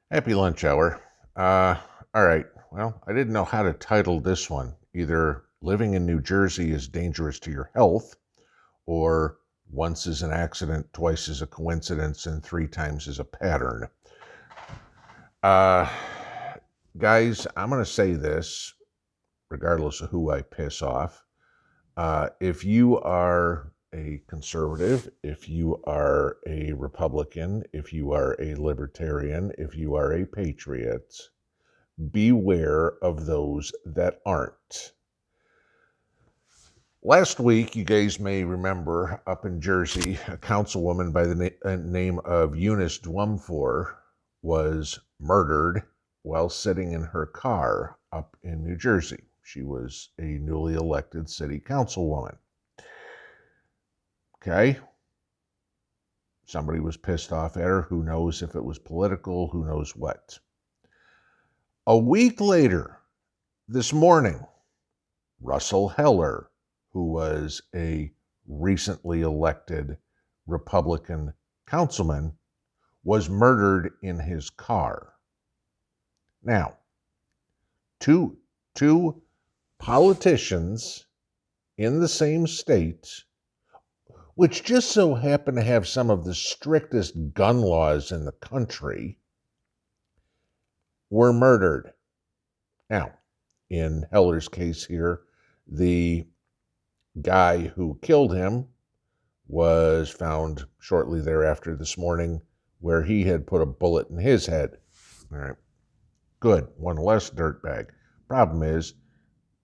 Happy lunch hour. All right. Well, I didn't know how to title this one. Either living in New Jersey is dangerous to your health, or once is an accident, twice is a coincidence, and three times is a pattern. Uh, Guys, I'm going to say this regardless of who I piss off. If you are a conservative, if you are a Republican, if you are a libertarian, if you are a patriot, beware of those that aren't. Last week, you guys may remember up in Jersey, a councilwoman by the name of Eunice Dwumfor was murdered while sitting in her car up in New Jersey. She was a newly elected city councilwoman. Okay? Somebody was pissed off at her. Who knows if it was political? Who knows what? A week later, this morning, Russell Heller, who was a recently elected Republican councilman, was murdered in his car. Now, two politicians in the same state, which just so happen to have some of the strictest gun laws in the country, were murdered. Now, in Heller's case here, the guy who killed him was found shortly thereafter this morning, where he had put a bullet in his head. All right. Good. One less dirtbag. Problem is,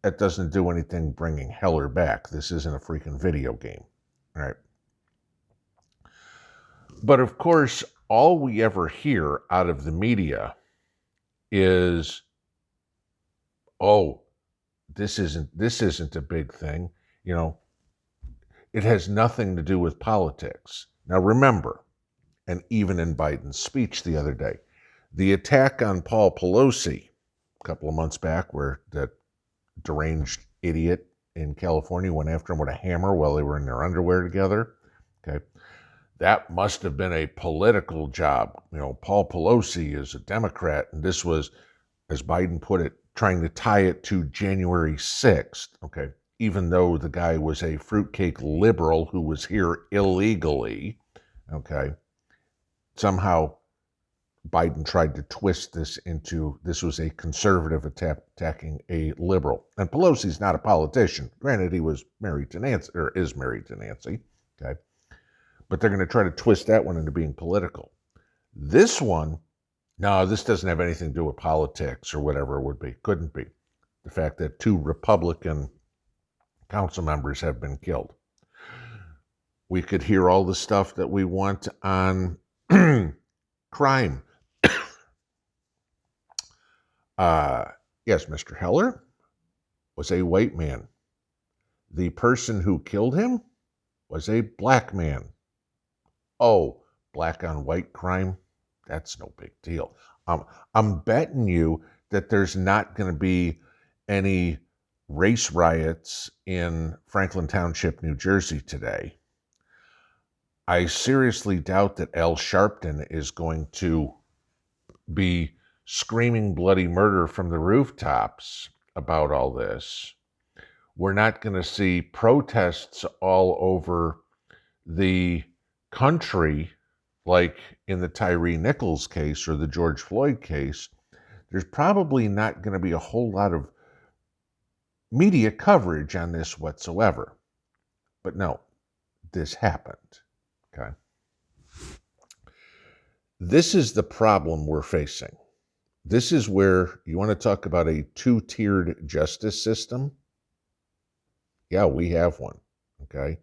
that doesn't do anything bringing Heller back. This isn't a freaking video game. All right. But of course, all we ever hear out of the media is, oh, this isn't a big thing. You know, it has nothing to do with politics. Now remember, and even in Biden's speech the other day, the attack on Paul Pelosi a couple of months back, where that deranged idiot in California went after him with a hammer while they were in their underwear together. Okay. That must have been a political job. You know, Paul Pelosi is a Democrat, and this was, as Biden put it, trying to tie it to January 6th. Okay. Even though the guy was a fruitcake liberal who was here illegally. Okay. Somehow Biden tried to twist this into, this was a conservative attacking a liberal. And Pelosi's not a politician. Granted, he was married to Nancy, or is married to Nancy. Okay. But they're going to try to twist that one into being political. This one, no, this doesn't have anything to do with politics or whatever it would be. Couldn't be. The fact that two Republican council members have been killed. We could hear all the stuff that we want on crime. Yes, Mr. Heller was a white man. The person who killed him was a black man. Oh, black on white crime? That's no big deal. I'm betting you that there's not going to be any race riots in Franklin Township, New Jersey today. I seriously doubt that Al Sharpton is going to be screaming bloody murder from the rooftops about all this. We're not going to see protests all over the country like in the Tyree Nichols case or the George Floyd case. There's probably not going to be a whole lot of media coverage on this whatsoever. But no, this happened. Okay. This is the problem we're facing. This is where you want to talk about a two-tiered justice system. Yeah, we have one. Okay.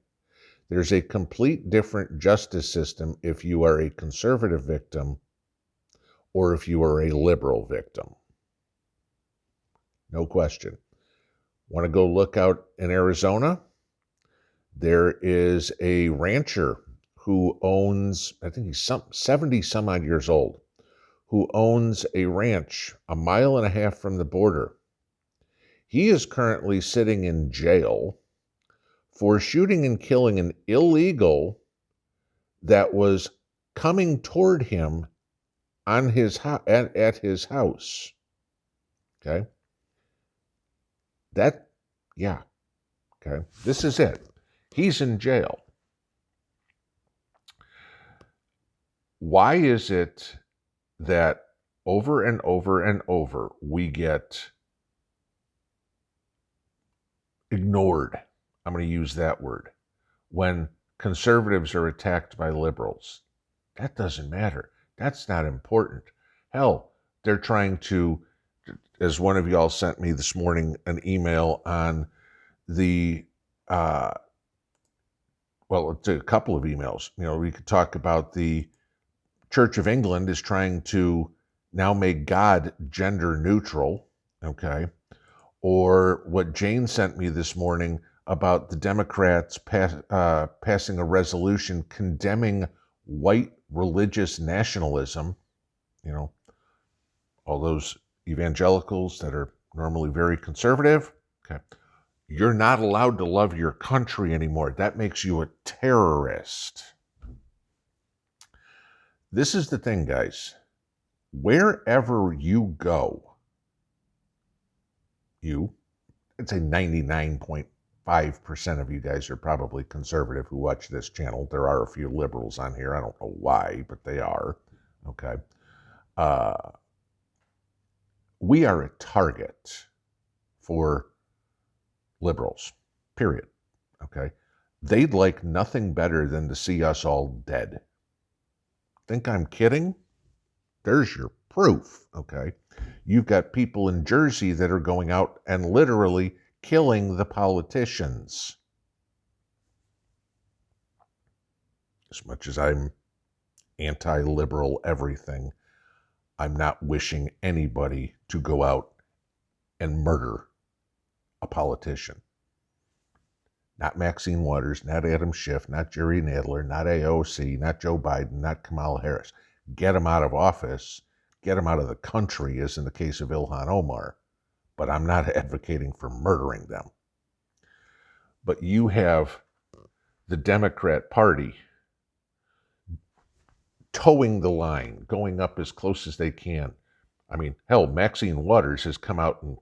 There's a complete different justice system if you are a conservative victim or if you are a liberal victim. No question. Want to go look out in Arizona? There is a rancher who owns, I think he's 70 some odd years old, who owns a ranch a mile and a half from the border. He is currently sitting in jail for shooting and killing an illegal that was coming toward him on his at his house. Okay. That, yeah. Okay. This is it. He's in jail. Why is it that over and over and over we get ignored? I'm going to use that word. When conservatives are attacked by liberals, that doesn't matter. That's not important. Hell, they're trying to, as one of y'all sent me this morning an email on the, well, it's a couple of emails. You know, we could talk about the Church of England is trying to now make God gender neutral, okay? Or what Jane sent me this morning about the Democrats passing a resolution condemning white religious nationalism, you know, all those evangelicals that are normally very conservative. Okay. You're not allowed to love your country anymore. That makes you a terrorist. This is the thing, guys. Wherever you go, I'd say 99.5% of you guys are probably conservative who watch this channel. There are a few liberals on here. I don't know why, but they are. Okay. We are a target for liberals, period. Okay. They'd like nothing better than to see us all dead. Think I'm kidding? There's your proof. Okay. You've got people in Jersey that are going out and literally killing the politicians. As much as I'm anti-liberal everything, I'm not wishing anybody to go out and murder a politician. Not Maxine Waters, not Adam Schiff, not Jerry Nadler, not AOC, not Joe Biden, not Kamala Harris. Get them out of office, get them out of the country, as in the case of Ilhan Omar. But I'm not advocating for murdering them. But you have the Democrat Party towing the line, going up as close as they can. I mean, hell, Maxine Waters has come out and,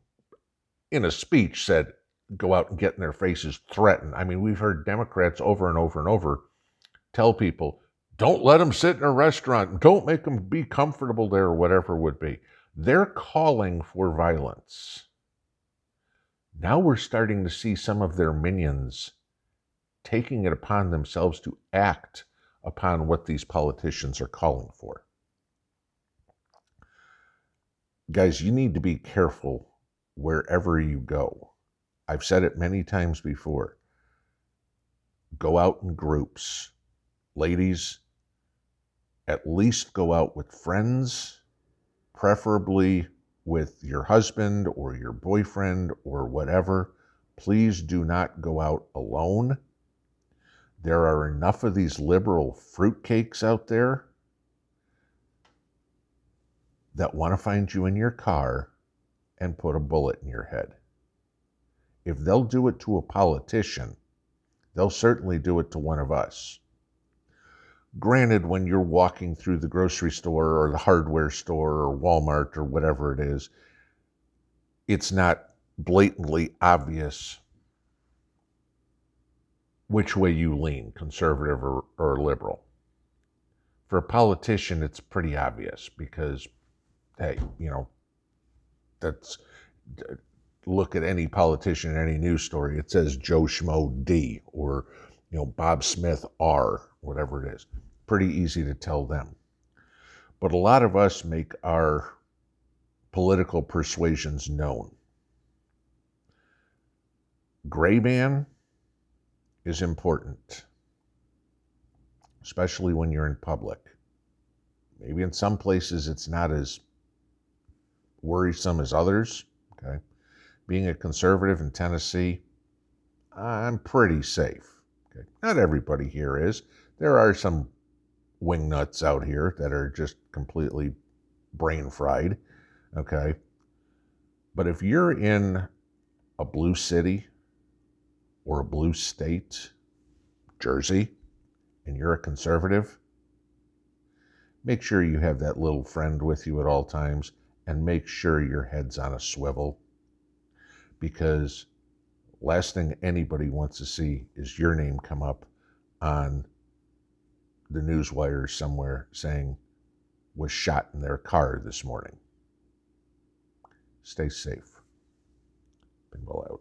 in a speech, said, go out and get in their faces, threaten. I mean, we've heard Democrats over and over and over tell people, don't let them sit in a restaurant, don't make them be comfortable there, or whatever it would be. They're calling for violence. Now we're starting to see some of their minions taking it upon themselves to act upon what these politicians are calling for. Guys, you need to be careful wherever you go. I've said it many times before. Go out in groups. Ladies, at least go out with friends, preferably with your husband or your boyfriend or whatever. Please do not go out alone. There are enough of these liberal fruitcakes out there that want to find you in your car and put a bullet in your head. If they'll do it to a politician, they'll certainly do it to one of us. Granted, when you're walking through the grocery store or the hardware store or Walmart or whatever it is, it's not blatantly obvious which way you lean, conservative or liberal. For a politician, it's pretty obvious because, hey, you know, look at any politician in any news story. It says Joe Schmo D or, you know, Bob Smith R, whatever it is. Pretty easy to tell them. But a lot of us make our political persuasions known. Gray man is important, especially when you're in public. Maybe in some places it's not as worrisome as others. Okay. Being a conservative in Tennessee, I'm pretty safe. Okay. Not everybody here is. There are some wingnuts out here that are just completely brain fried. Okay. But if you're in a blue city or a blue state, Jersey, and you're a conservative, make sure you have that little friend with you at all times, and make sure your head's on a swivel, because last thing anybody wants to see is your name come up on the news wires somewhere saying was shot in their car this morning. Stay safe. Pinball out.